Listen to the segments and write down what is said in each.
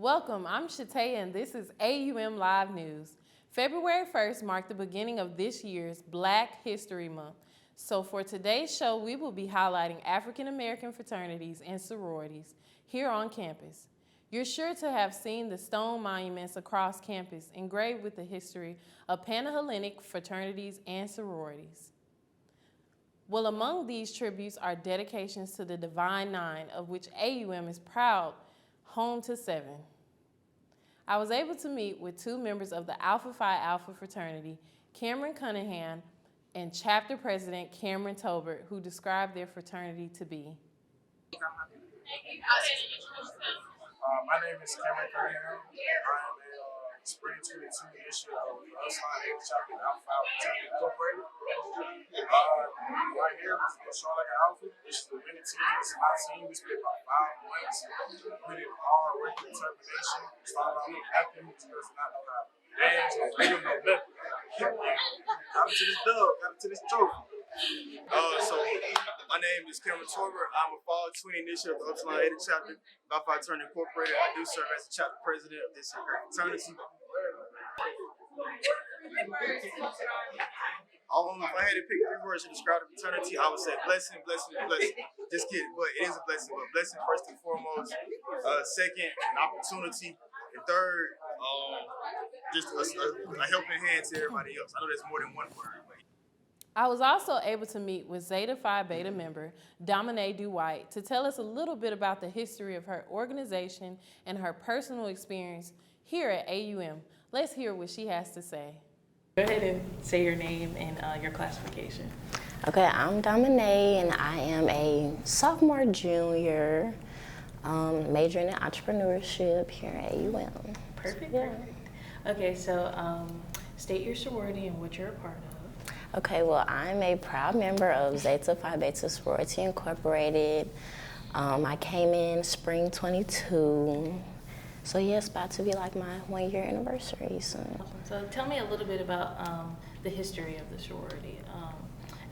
Welcome, I'm Shataya and this is AUMLive News. February 1st marked the beginning of this year's Black History Month. So for today's show, we will be highlighting African American fraternities and sororities here on campus. You're sure to have seen the stone monuments across campus engraved with the history of Panhellenic fraternities and sororities. Well, among these tributes are dedications to the Divine Nine, of which AUM is proud home to 7. I was able to meet with two members of the Alpha Phi Alpha fraternity, Cameron Cunningham and chapter president Cameron Tolbert, who described their fraternity to be. My name is Cameron Cunningham. I am a Spring 22 issue of Upside Chapter Alpha Phi Alpha Incorporated. Right here, we're showing like an alpha. This is the winning team. It's my team. We spent about 5 months. We did hard work and determination. Started off with acting because not know how to dance, no rhythm, no nothing. Got into this dub, got into this trophy. So my name is Cameron Tolbert. I'm a fall 20 initiative of the Upside chapter, Alpha Phi Fraternity Incorporated. I do serve as the chapter president of this fraternity. If I had to pick 3 words to describe the fraternity, I would say blessing, blessing, and blessing. Just kidding, but it is a blessing. But blessing first and foremost. Second, an opportunity. And third, just a helping hand to everybody else. I know there's more than one word. I was also able to meet with Zeta Phi Beta member Dominique Dwight to tell us a little bit about the history of her organization and her personal experience here at AUM. Let's hear what she has to say. Go ahead and say your name and your classification. Okay, I'm Dominique and I am a sophomore junior majoring in entrepreneurship here at AUM. Perfect, perfect. Okay, so state your sorority and what you're a part of. Okay, well, I'm a proud member of Zeta Phi Beta Sorority Incorporated. I came in spring 22. So yeah, it's about to be like my 1-year anniversary soon. Awesome. So tell me a little bit about the history of the sorority.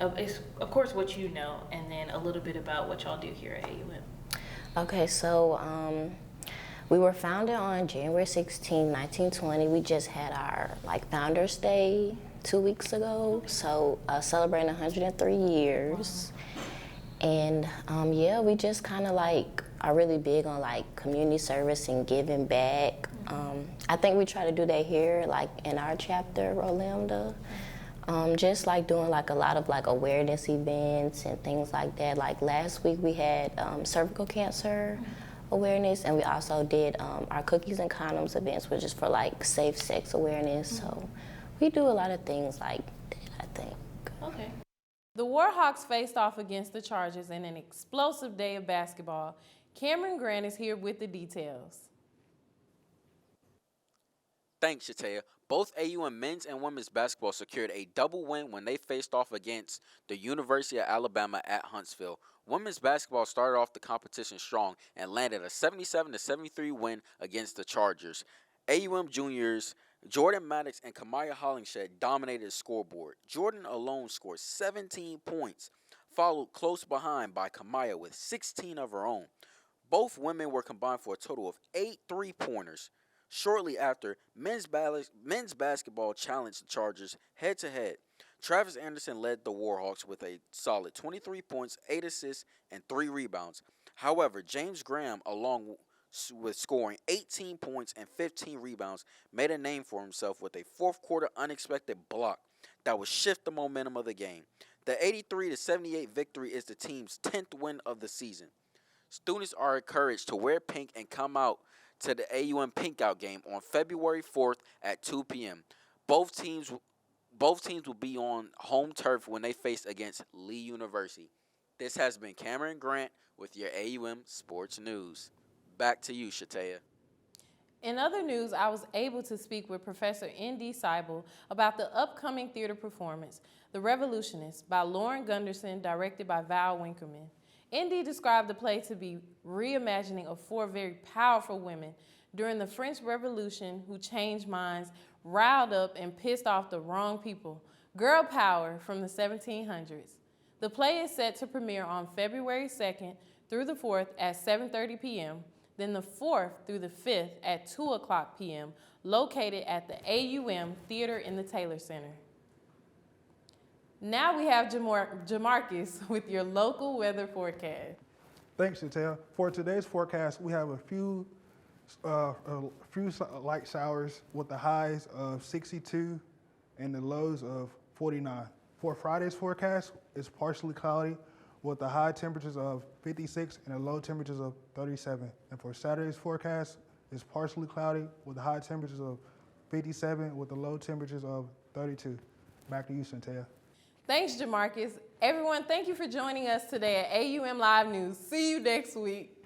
Of course what you know, and then a little bit about what y'all do here at AUM. Okay, so we were founded on January 16, 1920. We just had our Founders Day 2 weeks ago, so celebrating 103 years. And yeah, we just kind of are really big on community service and giving back. I think we try to do that here, in our chapter, Rho Lambda. Just doing a lot of awareness events and things like that. Last week we had cervical cancer awareness, and we also did our cookies and condoms events, which is for safe sex awareness. So we do a lot of things like that, I think. Okay. The Warhawks faced off against the Chargers in an explosive day of basketball. Cameron Grant is here with the details. Thanks, Shataya. Both AUM men's and women's basketball secured a double win when they faced off against the University of Alabama at Huntsville. Women's basketball started off the competition strong and landed a 77-73 win against the Chargers. AUM juniors Jordan Maddox and Kamaya Hollingshed dominated the scoreboard. Jordan alone scored 17 points, followed close behind by Kamaya with 16 of her own. Both women were combined for a total of 8 3-pointers. Shortly after, men's basketball challenged the Chargers head-to-head. Travis Anderson led the Warhawks with a solid 23 points, 8 assists, and 3 rebounds. However, James Graham, along with scoring 18 points and 15 rebounds, made a name for himself with a fourth-quarter unexpected block that would shift the momentum of the game. The 83-78 victory is the team's 10th win of the season. Students are encouraged to wear pink and come out to the AUM Pink Out game on February 4th at 2 p.m. Both teams will be on home turf when they face against Lee University. This has been Cameron Grant with your AUM Sports News. Back to you, Shataya. In other news, I was able to speak with Professor N.D. Seibel about the upcoming theater performance, The Revolutionist, by Lauren Gunderson, directed by Val Winkerman. N.D. described the play to be reimagining of 4 very powerful women during the French Revolution who changed minds, riled up, and pissed off the wrong people. Girl power from the 1700s. The play is set to premiere on February 2nd through the 4th at 7:30 p.m. then the 4th through the 5th at 2 o'clock p.m., located at the AUM Theater in the Taylor Center. Now we have Jamarcus with your local weather forecast. Thanks, Chantel. For today's forecast, we have a few light showers with the highs of 62 and the lows of 49. For Friday's forecast, it's partially cloudy with the high temperatures of 56 and the low temperatures of 37. And for Saturday's forecast, it's partially cloudy with the high temperatures of 57 with the low temperatures of 32. Back to you, Chantel. Thanks, Jamarcus. Everyone, thank you for joining us today at AUM Live News. See you next week.